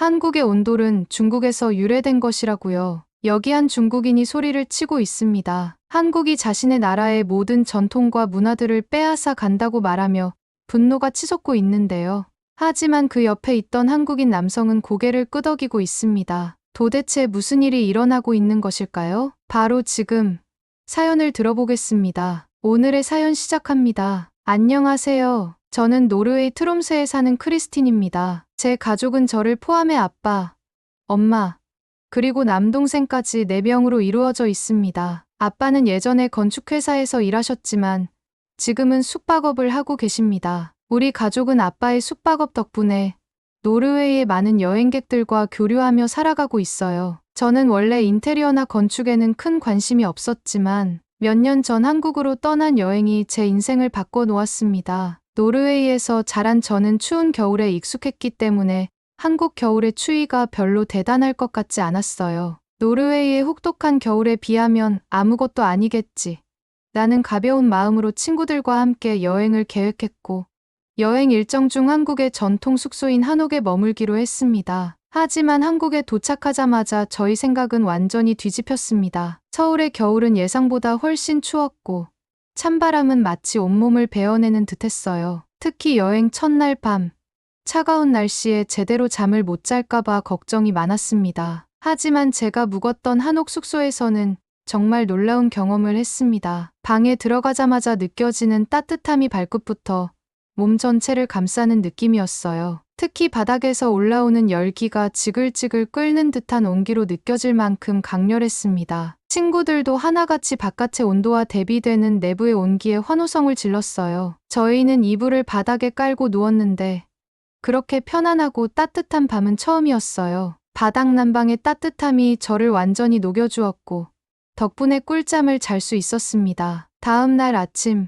한국의 온돌은 중국에서 유래된 것이라고요. 여기 한 중국인이 소리를 치고 있습니다. 한국이 자신의 나라의 모든 전통과 문화들을 빼앗아 간다고 말하며 분노가 치솟고 있는데요. 하지만 그 옆에 있던 한국인 남성은 고개를 끄덕이고 있습니다. 도대체 무슨 일이 일어나고 있는 것일까요? 바로 지금 사연을 들어보겠습니다. 오늘의 사연 시작합니다. 안녕하세요. 저는 노르웨이 트롬스에 사는 크리스틴입니다. 제 가족은 저를 포함해 아빠, 엄마, 그리고 남동생까지 4명으로 이루어져 있습니다. 아빠는 예전에 건축회사에서 일하셨지만 지금은 숙박업을 하고 계십니다. 우리 가족은 아빠의 숙박업 덕분에 노르웨이의 많은 여행객들과 교류하며 살아가고 있어요. 저는 원래 인테리어나 건축에는 큰 관심이 없었지만 몇 년 전 한국으로 떠난 여행이 제 인생을 바꿔 놓았습니다. 노르웨이에서 자란 저는 추운 겨울에 익숙했기 때문에 한국 겨울의 추위가 별로 대단할 것 같지 않았어요. 노르웨이의 혹독한 겨울에 비하면 아무것도 아니겠지. 나는 가벼운 마음으로 친구들과 함께 여행을 계획했고 여행 일정 중 한국의 전통 숙소인 한옥에 머물기로 했습니다. 하지만 한국에 도착하자마자 저희 생각은 완전히 뒤집혔습니다. 서울의 겨울은 예상보다 훨씬 추웠고 찬바람은 마치 온몸을 베어내는 듯했어요. 특히 여행 첫날 밤, 차가운 날씨에 제대로 잠을 못 잘까봐 걱정이 많았습니다. 하지만 제가 묵었던 한옥 숙소에서는 정말 놀라운 경험을 했습니다. 방에 들어가자마자 느껴지는 따뜻함이 발끝부터 몸 전체를 감싸는 느낌이었어요. 특히 바닥에서 올라오는 열기가 지글지글 끓는 듯한 온기로 느껴질 만큼 강렬했습니다. 친구들도 하나같이 바깥의 온도와 대비되는 내부의 온기에 환호성을 질렀어요. 저희는 이불을 바닥에 깔고 누웠는데 그렇게 편안하고 따뜻한 밤은 처음이었어요. 바닥 난방의 따뜻함이 저를 완전히 녹여주었고 덕분에 꿀잠을 잘 수 있었습니다. 다음 날 아침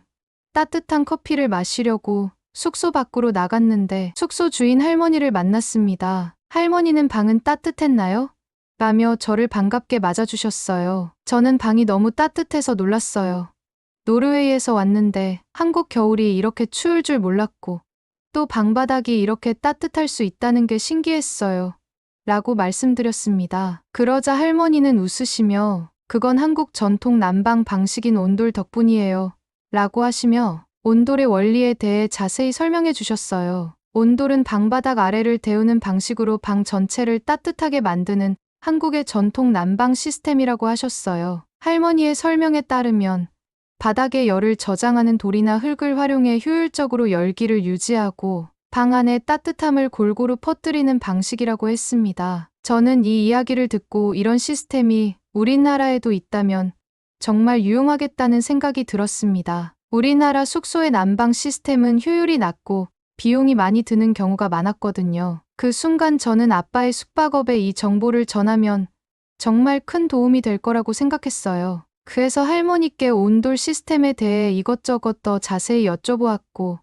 따뜻한 커피를 마시려고 숙소 밖으로 나갔는데 숙소 주인 할머니를 만났습니다. 할머니는 방은 따뜻했나요? 라며 저를 반갑게 맞아주셨어요. 저는 방이 너무 따뜻해서 놀랐어요. 노르웨이에서 왔는데 한국 겨울이 이렇게 추울 줄 몰랐고 또 방바닥이 이렇게 따뜻할 수 있다는 게 신기했어요. 라고 말씀드렸습니다. 그러자 할머니는 웃으시며 그건 한국 전통 난방 방식인 온돌 덕분이에요. 라고 하시며 온돌의 원리에 대해 자세히 설명해 주셨어요. 온돌은 방바닥 아래를 데우는 방식으로 방 전체를 따뜻하게 만드는 한국의 전통 난방 시스템이라고 하셨어요. 할머니의 설명에 따르면 바닥에 열을 저장하는 돌이나 흙을 활용해 효율적으로 열기를 유지하고 방 안에 따뜻함을 골고루 퍼뜨리는 방식이라고 했습니다. 저는 이 이야기를 듣고 이런 시스템이 우리나라에도 있다면 정말 유용하겠다는 생각이 들었습니다. 우리나라 숙소의 난방 시스템은 효율이 낮고 비용이 많이 드는 경우가 많았거든요. 그 순간 저는 아빠의 숙박업에 이 정보를 전하면 정말 큰 도움이 될 거라고 생각했어요. 그래서 할머니께 온돌 시스템에 대해 이것저것 더 자세히 여쭤보았고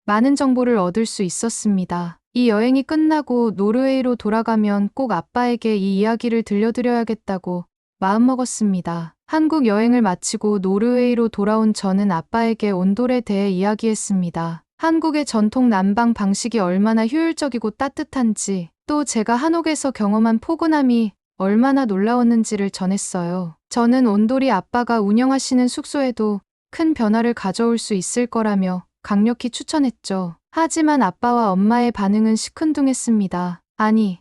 많은 정보를 얻을 수 있었습니다. 이 여행이 끝나고 노르웨이로 돌아가면 꼭 아빠에게 이 이야기를 들려드려야겠다고 마음먹었습니다. 한국 여행을 마치고 노르웨이로 돌아온 저는 아빠에게 온돌에 대해 이야기했습니다. 한국의 전통 난방 방식이 얼마나 효율적이고 따뜻한지, 또 제가 한옥에서 경험한 포근함이 얼마나 놀라웠는지를 전했어요. 저는 온돌이 아빠가 운영하시는 숙소에도 큰 변화를 가져올 수 있을 거라며 강력히 추천했죠. 하지만 아빠와 엄마의 반응은 시큰둥했습니다. 아니,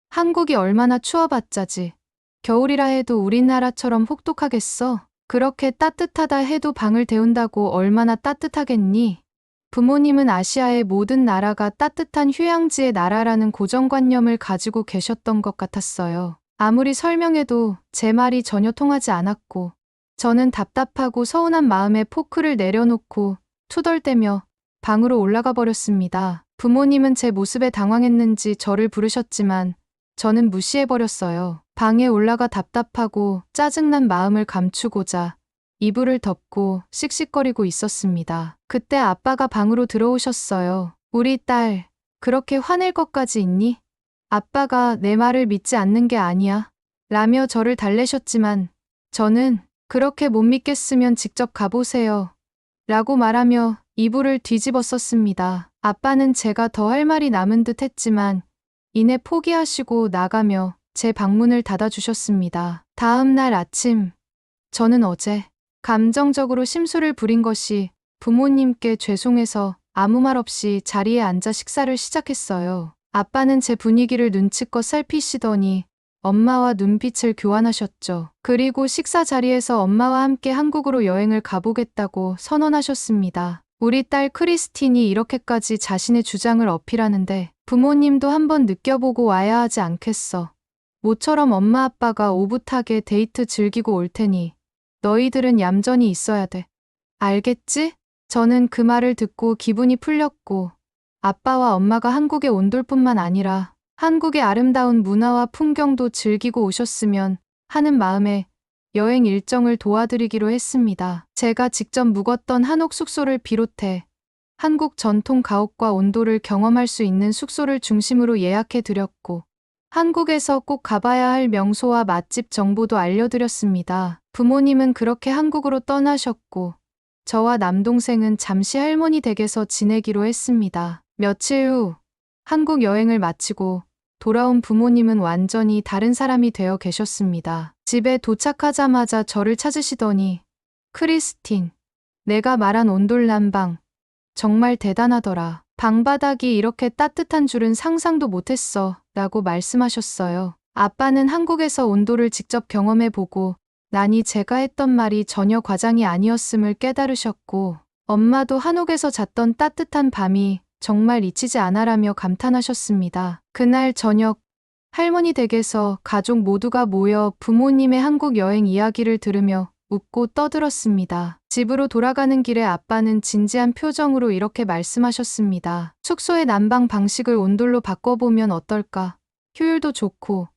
한국이 얼마나 추워봤자지. 겨울이라 해도 우리나라처럼 혹독하겠어? 그렇게 따뜻하다 해도 방을 데운다고 얼마나 따뜻하겠니? 부모님은 아시아의 모든 나라가 따뜻한 휴양지의 나라라는 고정관념을 가지고 계셨던 것 같았어요. 아무리 설명해도 제 말이 전혀 통하지 않았고 저는 답답하고 서운한 마음에 포크를 내려놓고 투덜대며 방으로 올라가 버렸습니다. 부모님은 제 모습에 당황했는지 저를 부르셨지만 저는 무시해버렸어요. 방에 올라가 답답하고 짜증난 마음을 감추고자 이불을 덮고 씩씩거리고 있었습니다. 그때 아빠가 방으로 들어오셨어요. 우리 딸, 그렇게 화낼 것까지 있니? 아빠가 내 말을 믿지 않는 게 아니야. 라며 저를 달래셨지만 저는 그렇게 못 믿겠으면 직접 가보세요. 라고 말하며 이불을 뒤집어 썼습니다. 아빠는 제가 더 할 말이 남은 듯 했지만 이내 포기하시고 나가며 제 방문을 닫아주셨습니다. 다음 날 아침, 저는 어제 감정적으로 심술을 부린 것이 부모님께 죄송해서 아무 말 없이 자리에 앉아 식사를 시작했어요. 아빠는 제 분위기를 눈치껏 살피시더니 엄마와 눈빛을 교환하셨죠. 그리고 식사 자리에서 엄마와 함께 한국으로 여행을 가보겠다고 선언하셨습니다. 우리 딸 크리스틴이 이렇게까지 자신의 주장을 어필하는데 부모님도 한번 느껴보고 와야 하지 않겠어. 모처럼 엄마 아빠가 오붓하게 데이트 즐기고 올 테니 너희들은 얌전히 있어야 돼. 알겠지? 저는 그 말을 듣고 기분이 풀렸고 아빠와 엄마가 한국에 온돌뿐만 아니라 한국의 아름다운 문화와 풍경도 즐기고 오셨으면 하는 마음에 여행 일정을 도와드리기로 했습니다. 제가 직접 묵었던 한옥 숙소를 비롯해 한국 전통 가옥과 온돌을 경험할 수 있는 숙소를 중심으로 예약해 드렸고 한국에서 꼭 가봐야 할 명소와 맛집 정보도 알려드렸습니다. 부모님은 그렇게 한국으로 떠나셨고 저와 남동생은 잠시 할머니 댁에서 지내기로 했습니다. 며칠 후 한국 여행을 마치고 돌아온 부모님은 완전히 다른 사람이 되어 계셨습니다. 집에 도착하자마자 저를 찾으시더니 크리스틴, 내가 말한 온돌 난방 정말 대단하더라. 방바닥이 이렇게 따뜻한 줄은 상상도 못했어 라고 말씀하셨어요. 아빠는 한국에서 온돌을 직접 경험해보고 나니 제가 했던 말이 전혀 과장이 아니었음을 깨달으셨고 엄마도 한옥에서 잤던 따뜻한 밤이 정말 잊히지 않아라며 감탄하셨습니다. 그날 저녁 할머니 댁에서 가족 모두가 모여 부모님의 한국 여행 이야기를 들으며 웃고 떠들었습니다. 집으로 돌아가는 길에 아빠는 진지한 표정으로 이렇게 말씀하셨습니다. 숙소의 난방 방식을 온돌로 바꿔보면 어떨까? 효율도 좋고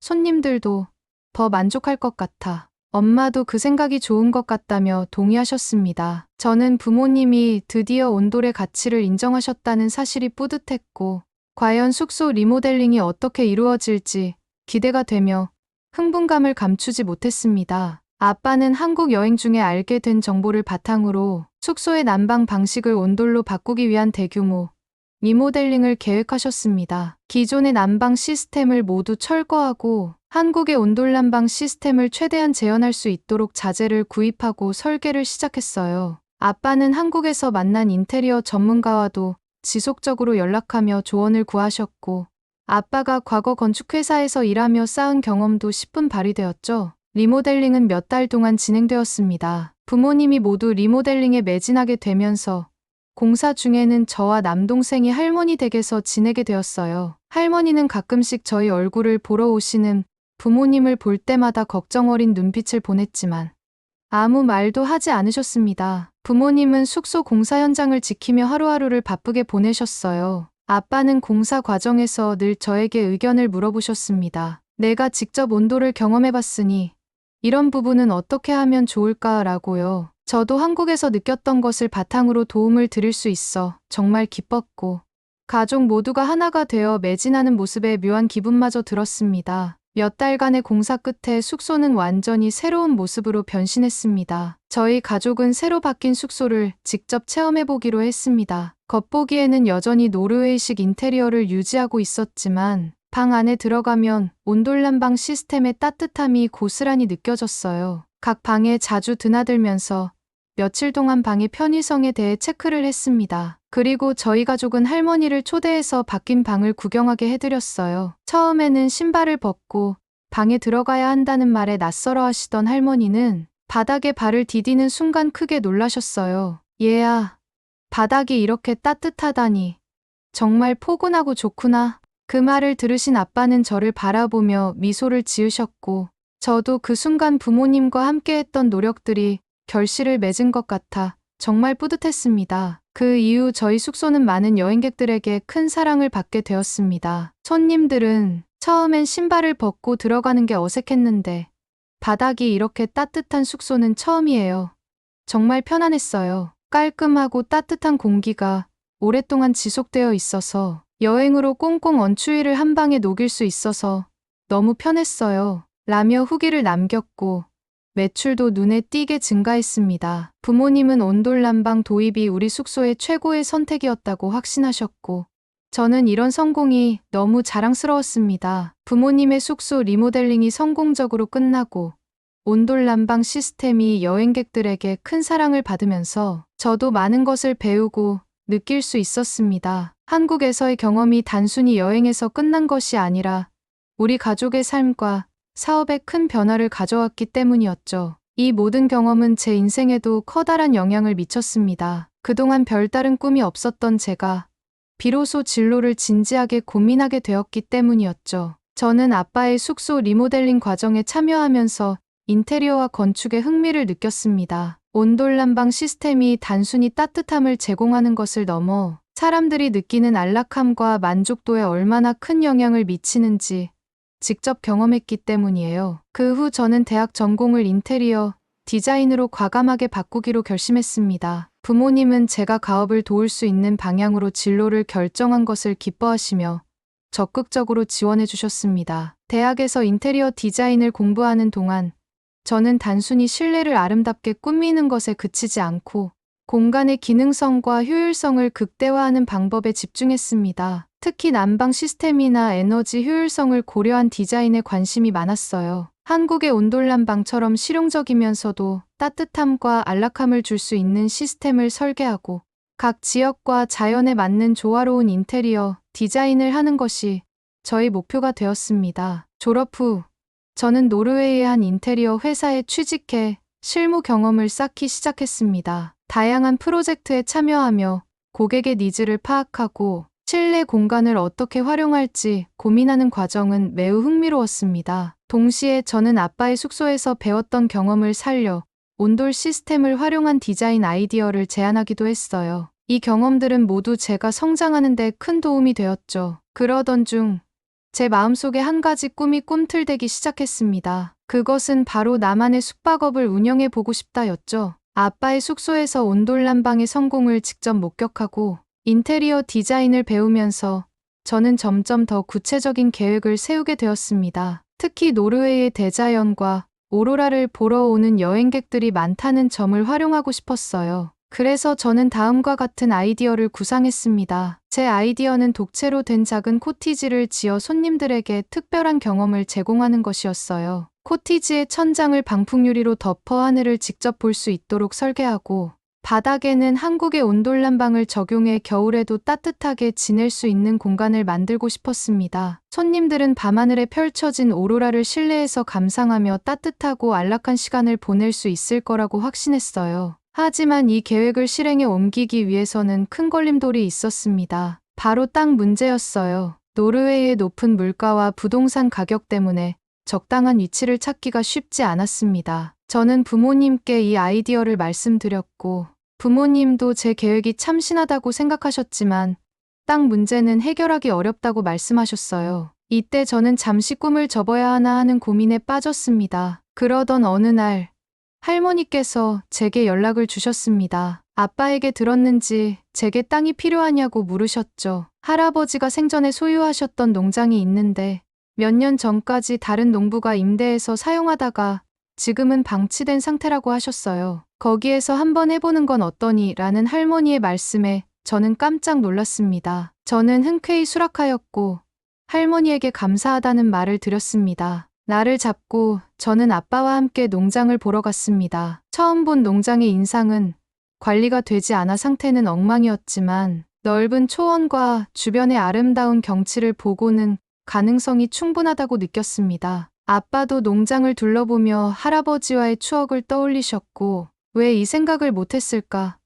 손님들도 더 만족할 것 같아. 엄마도 그 생각이 좋은 것 같다며 동의하셨습니다. 저는 부모님이 드디어 온돌의 가치를 인정하셨다는 사실이 뿌듯했고 과연 숙소 리모델링이 어떻게 이루어질지 기대가 되며 흥분감을 감추지 못했습니다. 아빠는 한국 여행 중에 알게 된 정보를 바탕으로 숙소의 난방 방식을 온돌로 바꾸기 위한 대규모 리모델링을 계획하셨습니다. 기존의 난방 시스템을 모두 철거하고 한국의 온돌 난방 시스템을 최대한 재현할 수 있도록 자재를 구입하고 설계를 시작했어요. 아빠는 한국에서 만난 인테리어 전문가와도 지속적으로 연락하며 조언을 구하셨고 아빠가 과거 건축회사에서 일하며 쌓은 경험도 10분 발휘되었죠. 리모델링은 몇 달 동안 진행되었습니다. 부모님이 모두 리모델링에 매진하게 되면서 공사 중에는 저와 남동생이 할머니 댁에서 지내게 되었어요. 할머니는 가끔씩 저희 얼굴을 보러 오시는 부모님을 볼 때마다 걱정 어린 눈빛을 보냈지만 아무 말도 하지 않으셨습니다. 부모님은 숙소 공사 현장을 지키며 하루하루를 바쁘게 보내셨어요. 아빠는 공사 과정에서 늘 저에게 의견을 물어보셨습니다. 내가 직접 온돌을 경험해봤으니 이런 부분은 어떻게 하면 좋을까라고요. 저도 한국에서 느꼈던 것을 바탕으로 도움을 드릴 수 있어 정말 기뻤고 가족 모두가 하나가 되어 매진하는 모습에 묘한 기분마저 들었습니다. 몇 달간의 공사 끝에 숙소는 완전히 새로운 모습으로 변신했습니다. 저희 가족은 새로 바뀐 숙소를 직접 체험해보기로 했습니다. 겉보기에는 여전히 노르웨이식 인테리어를 유지하고 있었지만 방 안에 들어가면 온돌 난방 시스템의 따뜻함이 고스란히 느껴졌어요. 각 방에 자주 드나들면서 며칠 동안 방의 편의성에 대해 체크를 했습니다. 그리고 저희 가족은 할머니를 초대해서 바뀐 방을 구경하게 해드렸어요. 처음에는 신발을 벗고 방에 들어가야 한다는 말에 낯설어 하시던 할머니는 바닥에 발을 디디는 순간 크게 놀라셨어요. 얘야, 바닥이 이렇게 따뜻하다니. 정말 포근하고 좋구나. 그 말을 들으신 아빠는 저를 바라보며 미소를 지으셨고 저도 그 순간 부모님과 함께했던 노력들이 결실을 맺은 것 같아 정말 뿌듯했습니다. 그 이후 저희 숙소는 많은 여행객들에게 큰 사랑을 받게 되었습니다. 손님들은 처음엔 신발을 벗고 들어가는 게 어색했는데 바닥이 이렇게 따뜻한 숙소는 처음이에요. 정말 편안했어요. 깔끔하고 따뜻한 공기가 오랫동안 지속되어 있어서 여행으로 꽁꽁 언 추위를 한 방에 녹일 수 있어서 너무 편했어요. 라며 후기를 남겼고 매출도 눈에 띄게 증가했습니다. 부모님은 온돌 난방 도입이 우리 숙소의 최고의 선택이었다고 확신하셨고 저는 이런 성공이 너무 자랑스러웠습니다. 부모님의 숙소 리모델링이 성공적으로 끝나고 온돌 난방 시스템이 여행객들에게 큰 사랑을 받으면서 저도 많은 것을 배우고 느낄 수 있었습니다. 한국에서의 경험이 단순히 여행에서 끝난 것이 아니라 우리 가족의 삶과 사업에 큰 변화를 가져왔기 때문이었죠. 이 모든 경험은 제 인생에도 커다란 영향을 미쳤습니다. 그동안 별다른 꿈이 없었던 제가 비로소 진로를 진지하게 고민하게 되었기 때문이었죠. 저는 아빠의 숙소 리모델링 과정에 참여하면서 인테리어와 건축에 흥미를 느꼈습니다. 온돌 난방 시스템이 단순히 따뜻함을 제공하는 것을 넘어 사람들이 느끼는 안락함과 만족도에 얼마나 큰 영향을 미치는지 직접 경험했기 때문이에요. 그 후 저는 대학 전공을 인테리어 디자인으로 과감하게 바꾸기로 결심했습니다. 부모님은 제가 가업을 도울 수 있는 방향으로 진로를 결정한 것을 기뻐하시며 적극적으로 지원해 주셨습니다. 대학에서 인테리어 디자인을 공부하는 동안 저는 단순히 실내를 아름답게 꾸미는 것에 그치지 않고 공간의 기능성과 효율성을 극대화하는 방법에 집중했습니다. 특히 난방 시스템이나 에너지 효율성을 고려한 디자인에 관심이 많았어요. 한국의 온돌 난방처럼 실용적이면서도 따뜻함과 안락함을 줄 수 있는 시스템을 설계하고 각 지역과 자연에 맞는 조화로운 인테리어 디자인을 하는 것이 저희 목표가 되었습니다. 졸업 후 저는 노르웨이의 한 인테리어 회사에 취직해 실무 경험을 쌓기 시작했습니다. 다양한 프로젝트에 참여하며 고객의 니즈를 파악하고 실내 공간을 어떻게 활용할지 고민하는 과정은 매우 흥미로웠습니다. 동시에 저는 아빠의 숙소에서 배웠던 경험을 살려 온돌 시스템을 활용한 디자인 아이디어를 제안하기도 했어요. 이 경험들은 모두 제가 성장하는 데 큰 도움이 되었죠. 그러던 중 제 마음속에 한 가지 꿈이 꿈틀대기 시작했습니다. 그것은 바로 나만의 숙박업을 운영해 보고 싶다였죠. 아빠의 숙소에서 온돌 난방의 성공을 직접 목격하고 인테리어 디자인을 배우면서 저는 점점 더 구체적인 계획을 세우게 되었습니다. 특히 노르웨이의 대자연과 오로라를 보러 오는 여행객들이 많다는 점을 활용하고 싶었어요. 그래서 저는 다음과 같은 아이디어를 구상했습니다. 제 아이디어는 독채로 된 작은 코티지를 지어 손님들에게 특별한 경험을 제공하는 것이었어요. 코티지의 천장을 방풍유리로 덮어 하늘을 직접 볼 수 있도록 설계하고 바닥에는 한국의 온돌 난방을 적용해 겨울에도 따뜻하게 지낼 수 있는 공간을 만들고 싶었습니다. 손님들은 밤하늘에 펼쳐진 오로라를 실내에서 감상하며 따뜻하고 안락한 시간을 보낼 수 있을 거라고 확신했어요. 하지만 이 계획을 실행에 옮기기 위해서는 큰 걸림돌이 있었습니다. 바로 땅 문제였어요. 노르웨이의 높은 물가와 부동산 가격 때문에 적당한 위치를 찾기가 쉽지 않았습니다. 저는 부모님께 이 아이디어를 말씀드렸고 부모님도 제 계획이 참신하다고 생각하셨지만 땅 문제는 해결하기 어렵다고 말씀하셨어요. 이때 저는 잠시 꿈을 접어야 하나 하는 고민에 빠졌습니다. 그러던 어느 날 할머니께서 제게 연락을 주셨습니다. 아빠에게 들었는지 제게 땅이 필요하냐고 물으셨죠. 할아버지가 생전에 소유하셨던 농장이 있는데 몇 년 전까지 다른 농부가 임대해서 사용하다가 지금은 방치된 상태라고 하셨어요. 거기에서 한번 해보는 건 어떠니? 라는 할머니의 말씀에 저는 깜짝 놀랐습니다. 저는 흔쾌히 수락하였고 할머니에게 감사하다는 말을 드렸습니다. 날을 잡고 저는 아빠와 함께 농장을 보러 갔습니다. 처음 본 농장의 인상은 관리가 되지 않아 상태는 엉망이었지만 넓은 초원과 주변의 아름다운 경치를 보고는 가능성이 충분하다고 느꼈습니다. 아빠도 농장을 둘러보며 할아버지와의 추억을 떠올리셨고 왜 이 생각을 못했을까?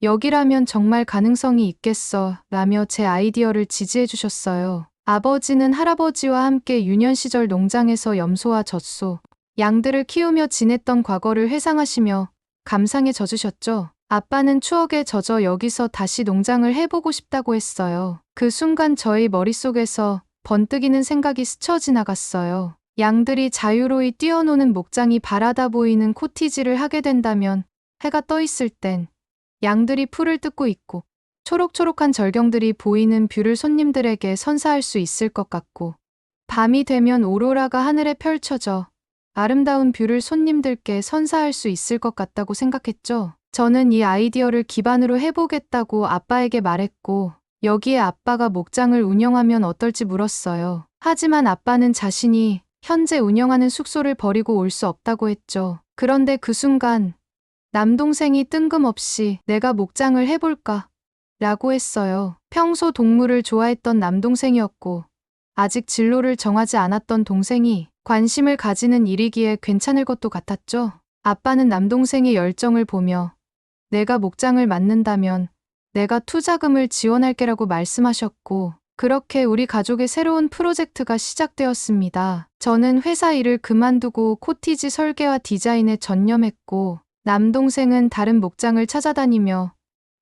여기라면 정말 가능성이 있겠어 라며 제 아이디어를 지지해 주셨어요. 아버지는 할아버지와 함께 유년 시절 농장에서 염소와 젖소, 양들을 키우며 지냈던 과거를 회상하시며 감상에 젖으셨죠. 아빠는 추억에 젖어 여기서 다시 농장을 해보고 싶다고 했어요. 그 순간 저희 머릿속에서 번뜩이는 생각이 스쳐 지나갔어요. 양들이 자유로이 뛰어노는 목장이 바라다 보이는 코티지를 하게 된다면 해가 떠 있을 땐 양들이 풀을 뜯고 있고 초록초록한 절경들이 보이는 뷰를 손님들에게 선사할 수 있을 것 같고 밤이 되면 오로라가 하늘에 펼쳐져 아름다운 뷰를 손님들께 선사할 수 있을 것 같다고 생각했죠. 저는 이 아이디어를 기반으로 해보겠다고 아빠에게 말했고 여기에 아빠가 목장을 운영하면 어떨지 물었어요. 하지만 아빠는 자신이 현재 운영하는 숙소를 버리고 올 수 없다고 했죠. 그런데 그 순간 남동생이 뜬금없이 내가 목장을 해볼까? 라고 했어요. 평소 동물을 좋아했던 남동생이었고 아직 진로를 정하지 않았던 동생이 관심을 가지는 일이기에 괜찮을 것도 같았죠. 아빠는 남동생의 열정을 보며 내가 목장을 맡는다면 내가 투자금을 지원할게라고 말씀하셨고 그렇게 우리 가족의 새로운 프로젝트가 시작되었습니다. 저는 회사 일을 그만두고 코티지 설계와 디자인에 전념했고 남동생은 다른 목장을 찾아다니며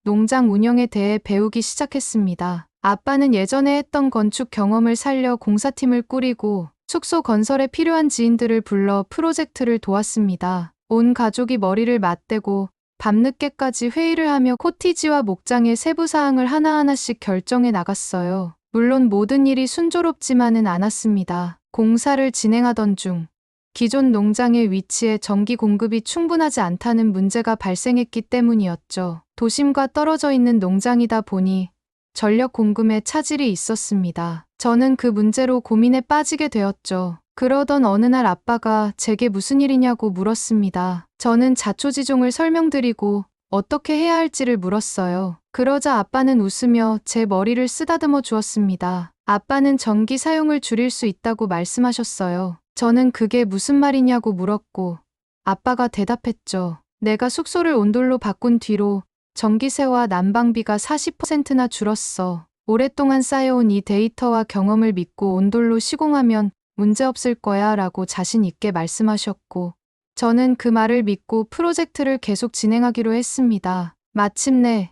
농장 운영에 대해 배우기 시작했습니다. 아빠는 예전에 했던 건축 경험을 살려 공사팀을 꾸리고 숙소 건설에 필요한 지인들을 불러 프로젝트를 도왔습니다. 온 가족이 머리를 맞대고 밤늦게까지 회의를 하며 코티지와 목장의 세부 사항을 하나하나씩 결정해 나갔어요. 물론 모든 일이 순조롭지만은 않았습니다. 공사를 진행하던 중 기존 농장의 위치에 전기 공급이 충분하지 않다는 문제가 발생했기 때문이었죠. 도심과 떨어져 있는 농장이다 보니 전력 공급에 차질이 있었습니다. 저는 그 문제로 고민에 빠지게 되었죠. 그러던 어느 날 아빠가 제게 무슨 일이냐고 물었습니다. 저는 자초지종을 설명드리고 어떻게 해야 할지를 물었어요. 그러자 아빠는 웃으며 제 머리를 쓰다듬어 주었습니다. 아빠는 전기 사용을 줄일 수 있다고 말씀하셨어요. 저는 그게 무슨 말이냐고 물었고 아빠가 대답했죠. 내가 숙소를 온돌로 바꾼 뒤로 전기세와 난방비가 40%나 줄었어. 오랫동안 쌓여온 이 데이터와 경험을 믿고 온돌로 시공하면 문제없을 거야 라고 자신 있게 말씀하셨고 저는 그 말을 믿고 프로젝트를 계속 진행하기로 했습니다. 마침내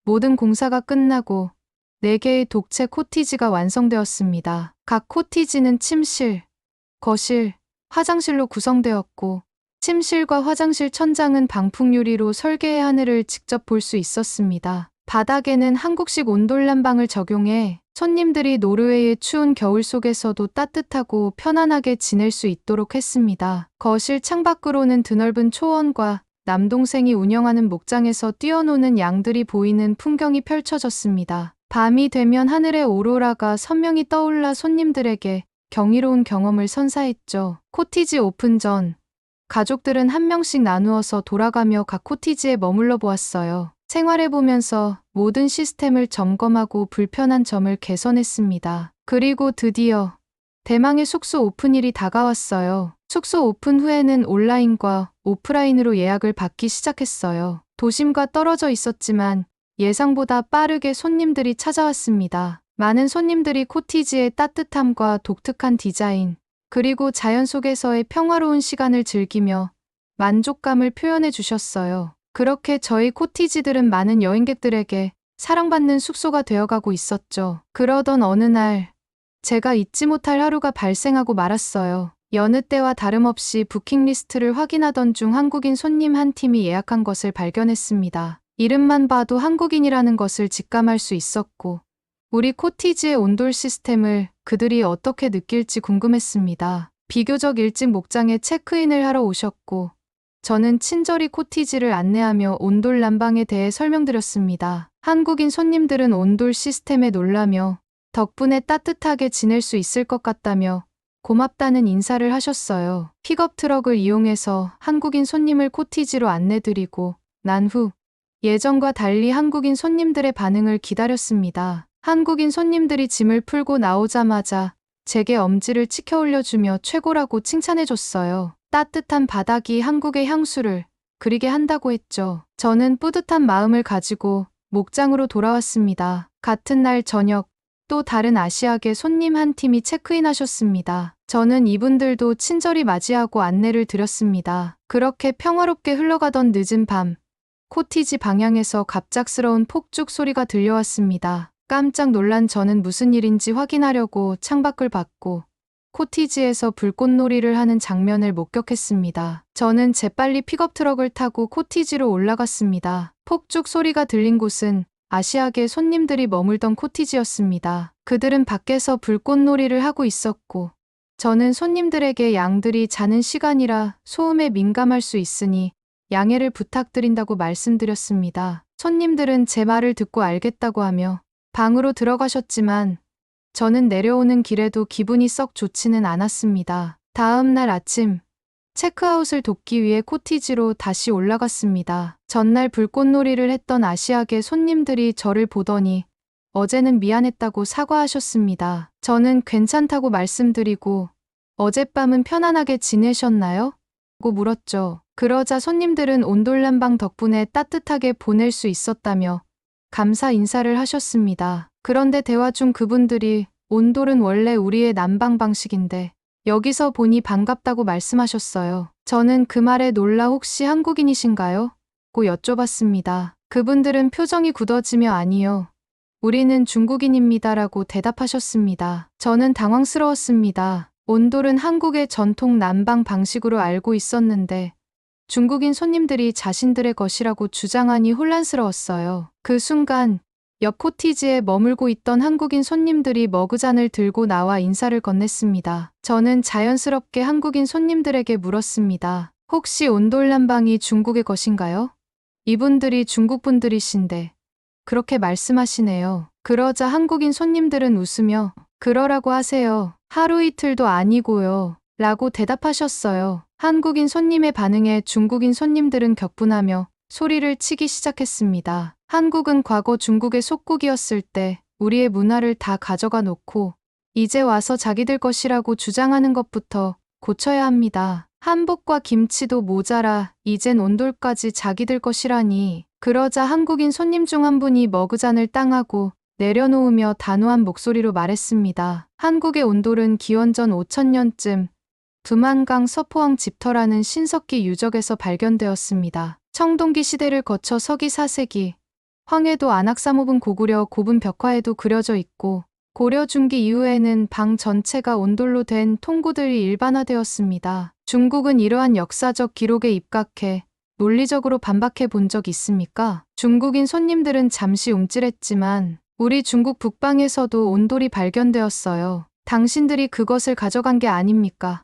모든 공사가 끝나고 4개의 독채 코티지가 완성되었습니다. 각 코티지는 침실, 거실, 화장실로 구성되었고 침실과 화장실 천장은 방풍 유리로 설계해 하늘을 직접 볼 수 있었습니다. 바닥에는 한국식 온돌난방을 적용해 손님들이 노르웨이의 추운 겨울 속에서도 따뜻하고 편안하게 지낼 수 있도록 했습니다. 거실 창밖으로는 드넓은 초원과 남동생이 운영하는 목장에서 뛰어노는 양들이 보이는 풍경이 펼쳐졌습니다. 밤이 되면 하늘의 오로라가 선명히 떠올라 손님들에게 경이로운 경험을 선사했죠. 코티지 오픈 전 가족들은 한 명씩 나누어서 돌아가며 각 코티지에 머물러 보았어요. 생활해보면서 모든 시스템을 점검하고 불편한 점을 개선했습니다. 그리고 드디어 대망의 숙소 오픈일이 다가왔어요. 숙소 오픈 후에는 온라인과 오프라인으로 예약을 받기 시작했어요. 도심과 떨어져 있었지만 예상보다 빠르게 손님들이 찾아왔습니다. 많은 손님들이 코티지의 따뜻함과 독특한 디자인, 그리고 자연 속에서의 평화로운 시간을 즐기며 만족감을 표현해 주셨어요. 그렇게 저희 코티지들은 많은 여행객들에게 사랑받는 숙소가 되어가고 있었죠. 그러던 어느 날 제가 잊지 못할 하루가 발생하고 말았어요. 여느 때와 다름없이 부킹 리스트를 확인하던 중 한국인 손님 한 팀이 예약한 것을 발견했습니다. 이름만 봐도 한국인이라는 것을 직감할 수 있었고 우리 코티지의 온돌 시스템을 그들이 어떻게 느낄지 궁금했습니다. 비교적 일찍 목장에 체크인을 하러 오셨고 저는 친절히 코티지를 안내하며 온돌 난방에 대해 설명드렸습니다. 한국인 손님들은 온돌 시스템에 놀라며 덕분에 따뜻하게 지낼 수 있을 것 같다며 고맙다는 인사를 하셨어요. 픽업 트럭을 이용해서 한국인 손님을 코티지로 안내드리고 난 후 예전과 달리 한국인 손님들의 반응을 기다렸습니다. 한국인 손님들이 짐을 풀고 나오자마자 제게 엄지를 치켜 올려주며 최고라고 칭찬해줬어요. 따뜻한 바닥이 한국의 향수를 그리게 한다고 했죠. 저는 뿌듯한 마음을 가지고 목장으로 돌아왔습니다. 같은 날 저녁 또 다른 아시아계 손님 한 팀이 체크인하셨습니다. 저는 이분들도 친절히 맞이하고 안내를 드렸습니다. 그렇게 평화롭게 흘러가던 늦은 밤 코티지 방향에서 갑작스러운 폭죽 소리가 들려왔습니다. 깜짝 놀란 저는 무슨 일인지 확인하려고 창밖을 봤고 코티지에서 불꽃놀이를 하는 장면을 목격했습니다. 저는 재빨리 픽업 트럭을 타고 코티지로 올라갔습니다. 폭죽 소리가 들린 곳은 아시아계 손님들이 머물던 코티지였습니다. 그들은 밖에서 불꽃놀이를 하고 있었고 저는 손님들에게 양들이 자는 시간이라 소음에 민감할 수 있으니 양해를 부탁드린다고 말씀드렸습니다. 손님들은 제 말을 듣고 알겠다고 하며 방으로 들어가셨지만 저는 내려오는 길에도 기분이 썩 좋지는 않았습니다. 다음 날 아침 체크아웃을 돕기 위해 코티지로 다시 올라갔습니다. 전날 불꽃놀이를 했던 아시아계 손님들이 저를 보더니 어제는 미안했다고 사과하셨습니다. 저는 괜찮다고 말씀드리고 어젯밤은 편안하게 지내셨나요? 고 물었죠. 그러자 손님들은 온돌난방 덕분에 따뜻하게 보낼 수 있었다며 감사 인사를 하셨습니다. 그런데 대화 중 그분들이 온돌은 원래 우리의 난방 방식인데 여기서 보니 반갑다고 말씀하셨어요. 저는 그 말에 놀라 혹시 한국인이신가요? 고 여쭤봤습니다. 그분들은 표정이 굳어지며 아니요. 우리는 중국인입니다라고 대답하셨습니다. 저는 당황스러웠습니다. 온돌은 한국의 전통 난방 방식으로 알고 있었는데 중국인 손님들이 자신들의 것이라고 주장하니 혼란스러웠어요. 그 순간 옆 코티지에 머물고 있던 한국인 손님들이 머그잔을 들고 나와 인사를 건넸습니다. 저는 자연스럽게 한국인 손님들에게 물었습니다. 혹시 온돌난방이 중국의 것인가요? 이분들이 중국 분들이신데 그렇게 말씀하시네요. 그러자 한국인 손님들은 웃으며 그러라고 하세요. 하루 이틀도 아니고요. 라고 대답하셨어요. 한국인 손님의 반응에 중국인 손님들은 격분하며 소리를 치기 시작했습니다. 한국은 과거 중국의 속국이었을 때 우리의 문화를 다 가져가 놓고 이제 와서 자기들 것이라고 주장하는 것부터 고쳐야 합니다. 한복과 김치도 모자라 이젠 온돌까지 자기들 것이라니. 그러자 한국인 손님 중 한 분이 머그잔을 땅하고 내려놓으며 단호한 목소리로 말했습니다. 한국의 온돌은 기원전 5000년쯤 두만강 서포항 집터라는 신석기 유적에서 발견되었습니다. 청동기 시대를 거쳐 서기 4세기, 황해도 안악사목은 고구려 고분 벽화에도 그려져 있고 고려 중기 이후에는 방 전체가 온돌로 된 통구들이 일반화되었습니다. 중국은 이러한 역사적 기록에 입각해 논리적으로 반박해 본 적 있습니까? 중국인 손님들은 잠시 움찔했지만 우리 중국 북방에서도 온돌이 발견되었어요. 당신들이 그것을 가져간 게 아닙니까?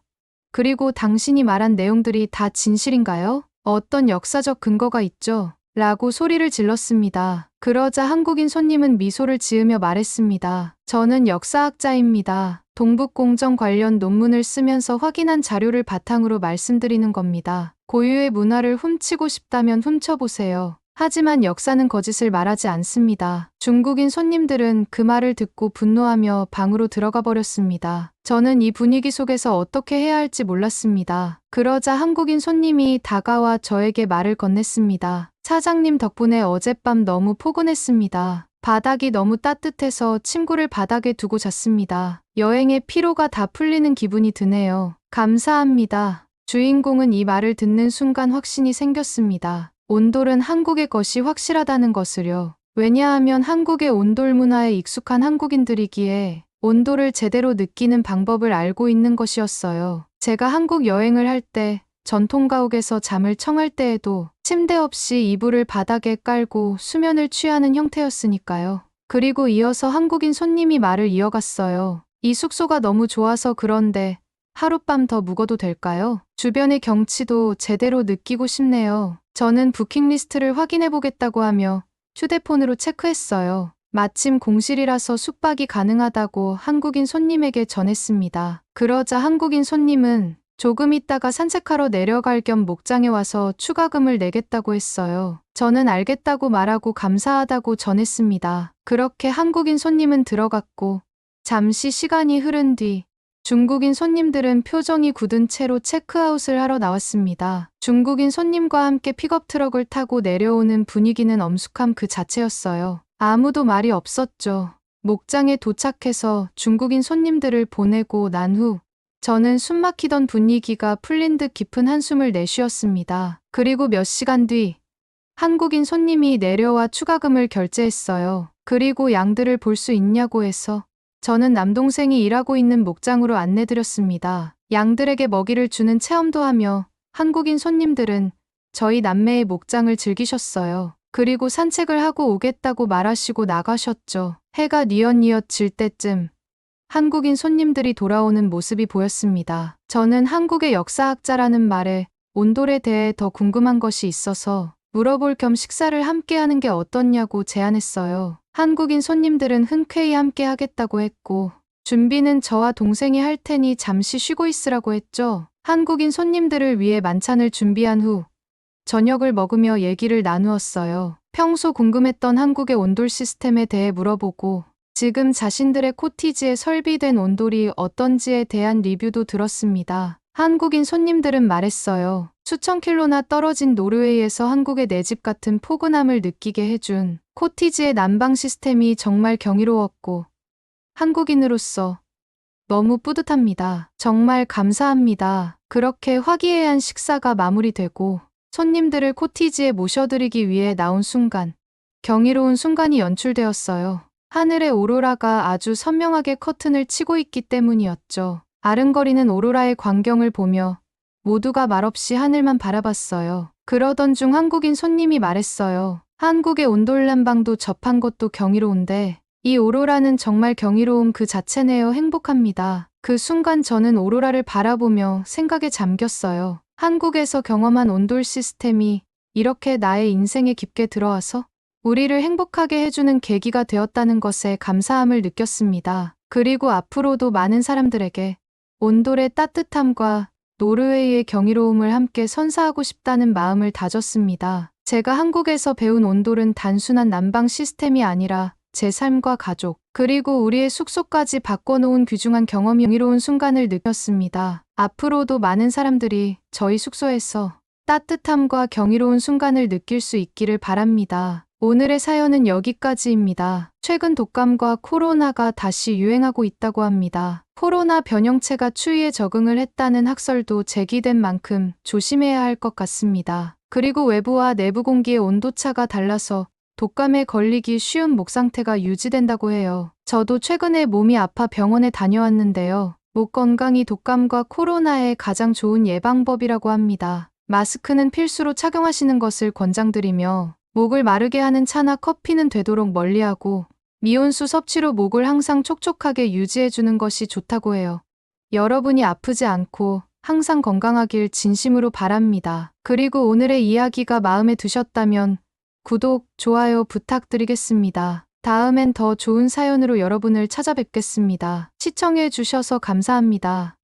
그리고 당신이 말한 내용들이 다 진실인가요? 어떤 역사적 근거가 있죠? 라고 소리를 질렀습니다. 그러자 한국인 손님은 미소를 지으며 말했습니다. 저는 역사학자입니다. 동북공정 관련 논문을 쓰면서 확인한 자료를 바탕으로 말씀드리는 겁니다. 고유의 문화를 훔치고 싶다면 훔쳐보세요. 하지만 역사는 거짓을 말하지 않습니다. 중국인 손님들은 그 말을 듣고 분노하며 방으로 들어가 버렸습니다. 저는 이 분위기 속에서 어떻게 해야 할지 몰랐습니다. 그러자 한국인 손님이 다가와 저에게 말을 건넸습니다. 사장님 덕분에 어젯밤 너무 포근했습니다. 바닥이 너무 따뜻해서 침구를 바닥에 두고 잤습니다. 여행의 피로가 다 풀리는 기분이 드네요. 감사합니다. 주인공은 이 말을 듣는 순간 확신이 생겼습니다. 온돌은 한국의 것이 확실하다는 것을요. 왜냐하면 한국의 온돌 문화에 익숙한 한국인들이기에 온돌을 제대로 느끼는 방법을 알고 있는 것이었어요. 제가 한국 여행을 할 때 전통 가옥에서 잠을 청할 때에도 침대 없이 이불을 바닥에 깔고 수면을 취하는 형태였으니까요. 그리고 이어서 한국인 손님이 말을 이어갔어요. 이 숙소가 너무 좋아서 그런데 하룻밤 더 묵어도 될까요? 주변의 경치도 제대로 느끼고 싶네요. 저는 부킹 리스트를 확인해 보겠다고 하며 휴대폰으로 체크했어요. 마침 공실이라서 숙박이 가능하다고 한국인 손님에게 전했습니다. 그러자 한국인 손님은 조금 있다가 산책하러 내려갈 겸 목장에 와서 추가금을 내겠다고 했어요. 저는 알겠다고 말하고 감사하다고 전했습니다. 그렇게 한국인 손님은 들어갔고 잠시 시간이 흐른 뒤 중국인 손님들은 표정이 굳은 채로 체크아웃을 하러 나왔습니다. 중국인 손님과 함께 픽업 트럭을 타고 내려오는 분위기는 엄숙함 그 자체였어요. 아무도 말이 없었죠. 목장에 도착해서 중국인 손님들을 보내고 난 후 저는 숨막히던 분위기가 풀린 듯 깊은 한숨을 내쉬었습니다. 그리고 몇 시간 뒤 한국인 손님이 내려와 추가금을 결제했어요. 그리고 양들을 볼 수 있냐고 해서 저는 남동생이 일하고 있는 목장으로 안내드렸습니다. 양들에게 먹이를 주는 체험도 하며 한국인 손님들은 저희 남매의 목장을 즐기셨어요. 그리고 산책을 하고 오겠다고 말하시고 나가셨죠. 해가 뉘엿뉘엿 질 때쯤 한국인 손님들이 돌아오는 모습이 보였습니다. 저는 한국의 역사학자라는 말에 온돌에 대해 더 궁금한 것이 있어서 물어볼 겸 식사를 함께 하는 게 어떻냐고 제안했어요. 한국인 손님들은 흔쾌히 함께 하겠다고 했고, 준비는 저와 동생이 할 테니 잠시 쉬고 있으라고 했죠. 한국인 손님들을 위해 만찬을 준비한 후 저녁을 먹으며 얘기를 나누었어요. 평소 궁금했던 한국의 온돌 시스템에 대해 물어보고 지금 자신들의 코티지에 설비된 온돌이 어떤지에 대한 리뷰도 들었습니다. 한국인 손님들은 말했어요. 수천 킬로나 떨어진 노르웨이에서 한국의 내 집 같은 포근함을 느끼게 해준 코티지의 난방 시스템이 정말 경이로웠고 한국인으로서 너무 뿌듯합니다. 정말 감사합니다. 그렇게 화기애애한 식사가 마무리되고 손님들을 코티지에 모셔드리기 위해 나온 순간, 경이로운 순간이 연출되었어요. 하늘의 오로라가 아주 선명하게 커튼을 치고 있기 때문이었죠. 아른거리는 오로라의 광경을 보며 모두가 말없이 하늘만 바라봤어요. 그러던 중 한국인 손님이 말했어요. 한국의 온돌 난방도 접한 것도 경이로운데 이 오로라는 정말 경이로움 그 자체네요. 행복합니다. 그 순간 저는 오로라를 바라보며 생각에 잠겼어요. 한국에서 경험한 온돌 시스템이 이렇게 나의 인생에 깊게 들어와서 우리를 행복하게 해주는 계기가 되었다는 것에 감사함을 느꼈습니다. 그리고 앞으로도 많은 사람들에게 온돌의 따뜻함과 노르웨이의 경이로움을 함께 선사하고 싶다는 마음을 다졌습니다. 제가 한국에서 배운 온돌은 단순한 난방 시스템이 아니라 제 삶과 가족, 그리고 우리의 숙소까지 바꿔놓은 귀중한 경험이 경이로운 순간을 느꼈습니다. 앞으로도 많은 사람들이 저희 숙소에서 따뜻함과 경이로운 순간을 느낄 수 있기를 바랍니다. 오늘의 사연은 여기까지입니다. 최근 독감과 코로나가 다시 유행하고 있다고 합니다. 코로나 변형체가 추위에 적응을 했다는 학설도 제기된 만큼 조심해야 할 것 같습니다. 그리고 외부와 내부 공기의 온도차가 달라서 독감에 걸리기 쉬운 목 상태가 유지된다고 해요. 저도 최근에 몸이 아파 병원에 다녀왔는데요. 목 건강이 독감과 코로나의 가장 좋은 예방법이라고 합니다. 마스크는 필수로 착용하시는 것을 권장드리며 목을 마르게 하는 차나 커피는 되도록 멀리하고 미온수 섭취로 목을 항상 촉촉하게 유지해주는 것이 좋다고 해요. 여러분이 아프지 않고 항상 건강하길 진심으로 바랍니다. 그리고 오늘의 이야기가 마음에 드셨다면 구독, 좋아요 부탁드리겠습니다. 다음엔 더 좋은 사연으로 여러분을 찾아뵙겠습니다. 시청해 주셔서 감사합니다.